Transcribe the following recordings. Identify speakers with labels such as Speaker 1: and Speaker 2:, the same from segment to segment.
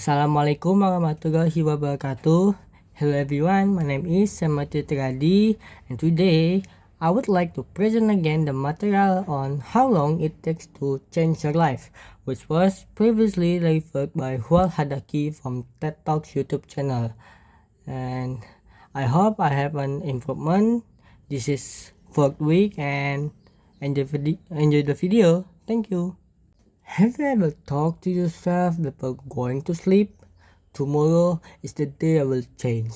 Speaker 1: Assalamualaikum warahmatullahi wabarakatuh. Hello everyone, my name is Slamat Tio Triadi, and today I would like to present again the material on how long it takes to change your life, which was previously referred by Hadaki from TED Talks YouTube channel. And I hope I have an improvement. This is fourth week and enjoy the video. Thank you. Have you ever talked to yourself before going to sleep? Tomorrow is the day I will change.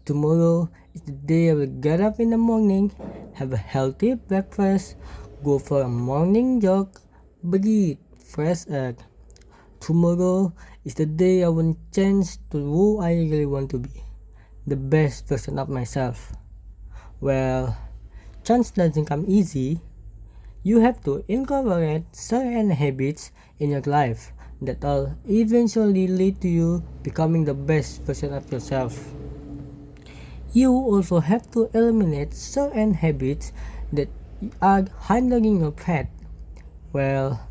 Speaker 1: Tomorrow is the day I will get up in the morning, have a healthy breakfast, go for a morning jog, breathe fresh air. Tomorrow is the day I will change to who I really want to be, the best version of myself. Well, change doesn't come easy. You have to incorporate certain habits in your life that will eventually lead to you becoming the best version of yourself. You also have to eliminate certain habits that are hindering your path. Well,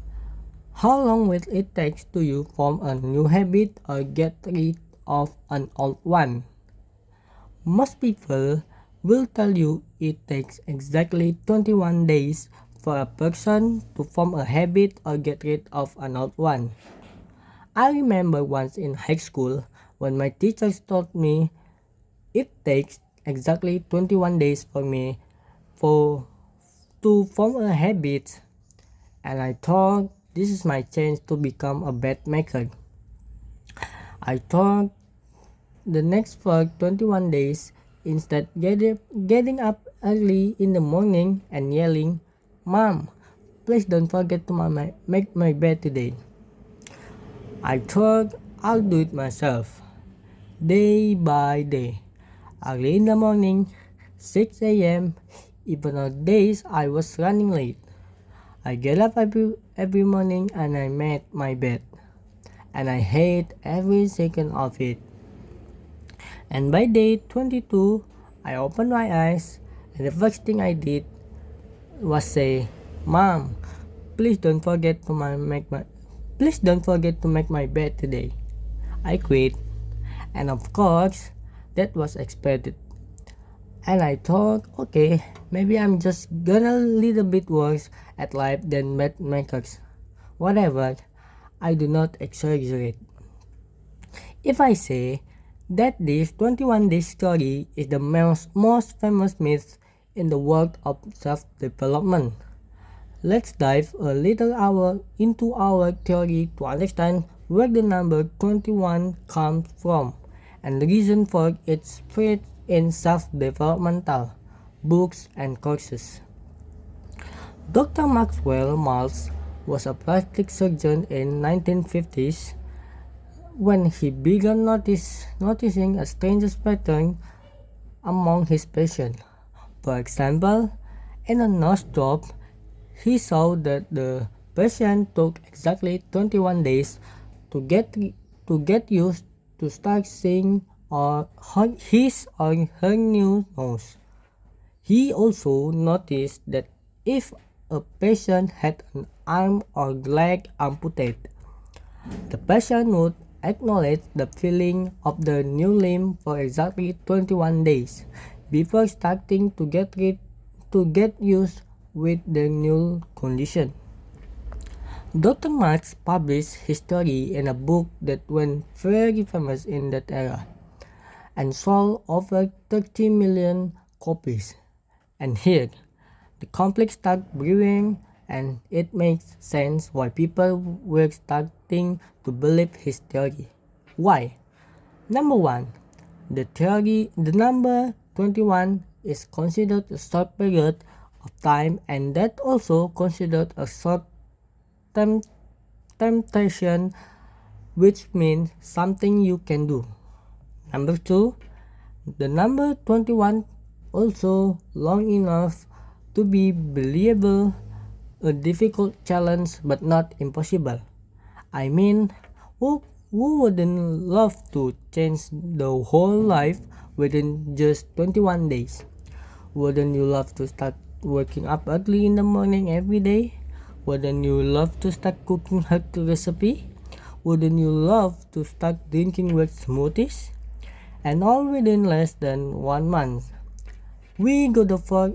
Speaker 1: how long will it take to you form a new habit or get rid of an old one? Most people will tell you it takes exactly 21 days for a person to form a habit or get rid of an old one. I remember once in high school when my teachers told me it takes exactly 21 days for me to form a habit, and I thought this is my chance to become a bed maker. I thought the next for 21 days, instead getting up early in the morning and yelling, "Mom, please don't forget to make my bed today." I thought I'll do it myself. Day by day, early in the morning, 6 a.m., even on days I was running late. I get up every morning and I made my bed. And I hate every second of it. And by day 22, I opened my eyes and the first thing I did was say, "Mom, please don't forget to make my bed today." I quit, and of course, that was expected. And I thought, okay, maybe I'm just gonna a little bit worse at life than bed makers. Whatever, I do not exaggerate. If I say that this 21 day story is the most famous myth in the world of self-development, let's dive a little into our theory to understand where the number 21 comes from and the reason for its spread in self-developmental books and courses. Dr. Maxwell Maltz was a plastic surgeon in 1950s when he began noticing a strange pattern among his patients. For example, in a nose job, he saw that the patient took exactly 21 days to get used to start seeing his or her new nose. He also noticed that if a patient had an arm or leg amputated, the patient would acknowledge the feeling of the new limb for exactly 21 days before starting to get used with the new condition. Dr. Marx published his story in a book that went very famous in that era and sold over 30 million copies. And here, the conflict started brewing, and it makes sense why people were starting to believe his theory. Why? Number one, the number 21 is considered a short period of time, and that also considered a short temptation, which means something you can do. Number two, the number 21 also long enough to be believable, a difficult challenge but not impossible. I mean, who wouldn't love to change the whole life within just 21 days? Wouldn't you love to start waking up early in the morning every day? Wouldn't you love to start cooking healthy recipe? Wouldn't you love to start drinking with smoothies? And all within less than 1 month. We got the fuck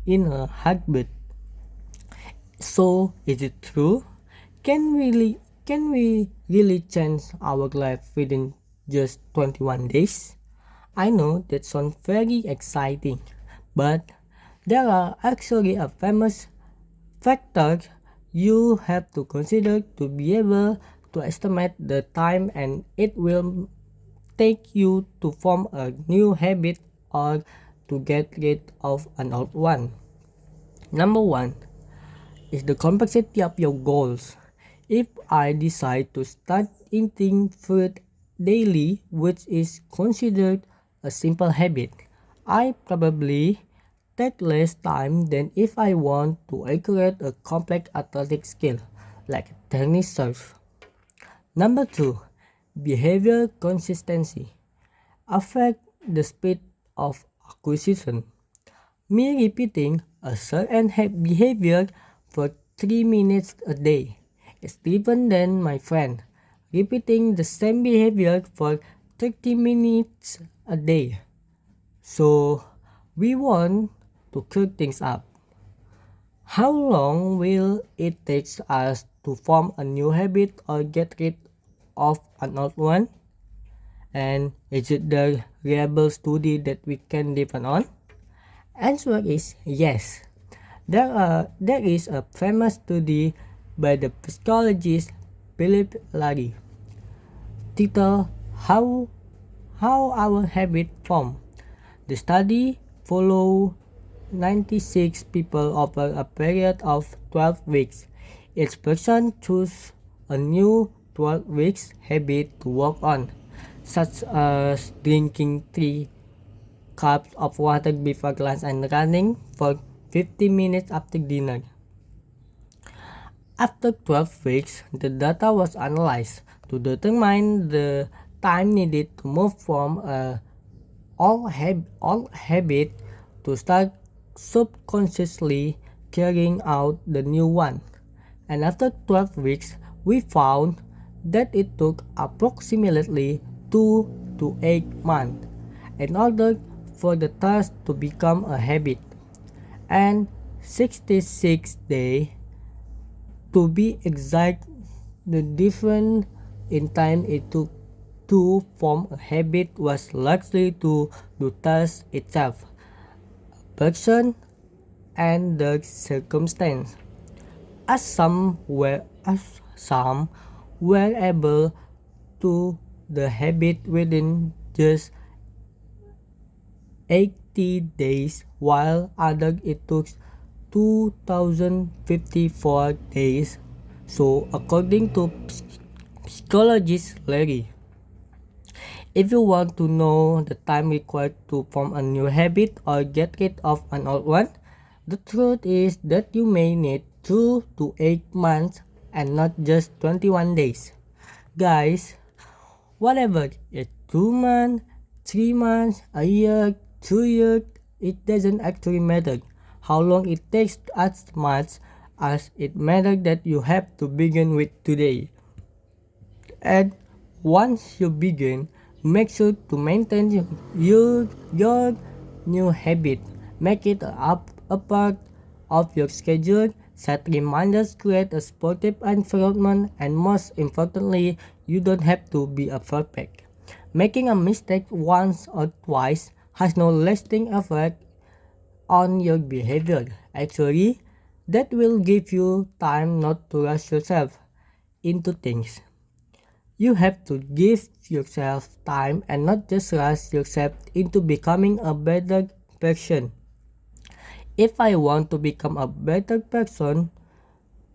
Speaker 1: in a heartbeat. So is it true? Can we really change our life within just 21 days? I know that sounds very exciting, but there are actually a famous factor you have to consider to be able to estimate the time and it will take you to form a new habit or to get rid of an old one. Number one is the complexity of your goals. If I decide to start eating fruit daily, which is considered a simple habit, I probably take less time than if I want to acquire a complex athletic skill like tennis serve. Number two, behavior consistency affect the speed of acquisition. Me repeating a certain behavior for 3 minutes a day is different than my friend repeating the same behavior for 30 minutes a day. So we want to cook things up. How long will it take us to form a new habit or get rid of an old one? And is it the reliable study that we can depend on? Answer is yes. There is a famous study by the psychologist Philip Larry titled How Our Habit Form. The study followed 96 people over a period of 12 weeks. Each person chose a new 12 weeks habit to work on, such as drinking 3 cups of water before lunch and running for 50 minutes after dinner. After 12 weeks, the data was analyzed to determine the time needed to move from a old habit to start subconsciously carrying out the new one. And after 12 weeks, we found that it took approximately 2 to 8 months in order for the task to become a habit, and 66 days to be exact. The difference in time it took to form a habit was largely to the task itself, person, and the circumstance. As some were able to the habit within just 80 days, while others it took 2054 days. So according to psychologist Larry, if you want to know the time required to form a new habit or get rid of an old one, the truth is that you may need 2 to 8 months and not just 21 days. Guys, whatever it's 2 months, 3 months, a year, 2 years, it doesn't actually matter how long it takes as much as it matters that you have to begin with today. And once you begin, make sure to maintain your new habit. Make it a part of your schedule. Set reminders, create a sportive environment, and most importantly, you don't have to be a perfect. Making a mistake once or twice has no lasting effect on your behavior. Actually, that will give you time not to rush yourself into things. You have to give yourself time and not just rush yourself into becoming a better person. If I want to become a better person,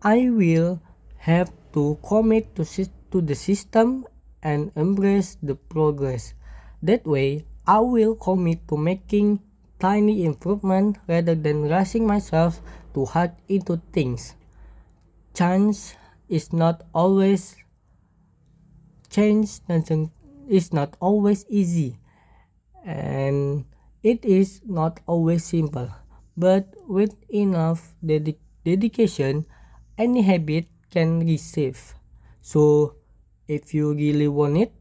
Speaker 1: I will have to commit to the system and embrace the progress. That way, I will commit to making tiny improvements rather than rushing myself too hard into things. Change is not always is not always easy, and it is not always simple, but with enough dedication any habit can receive. So If you really want it,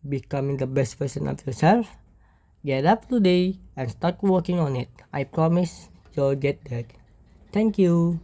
Speaker 1: becoming the best version of yourself, get up today and start working on it. I promise you'll get there. Thank you.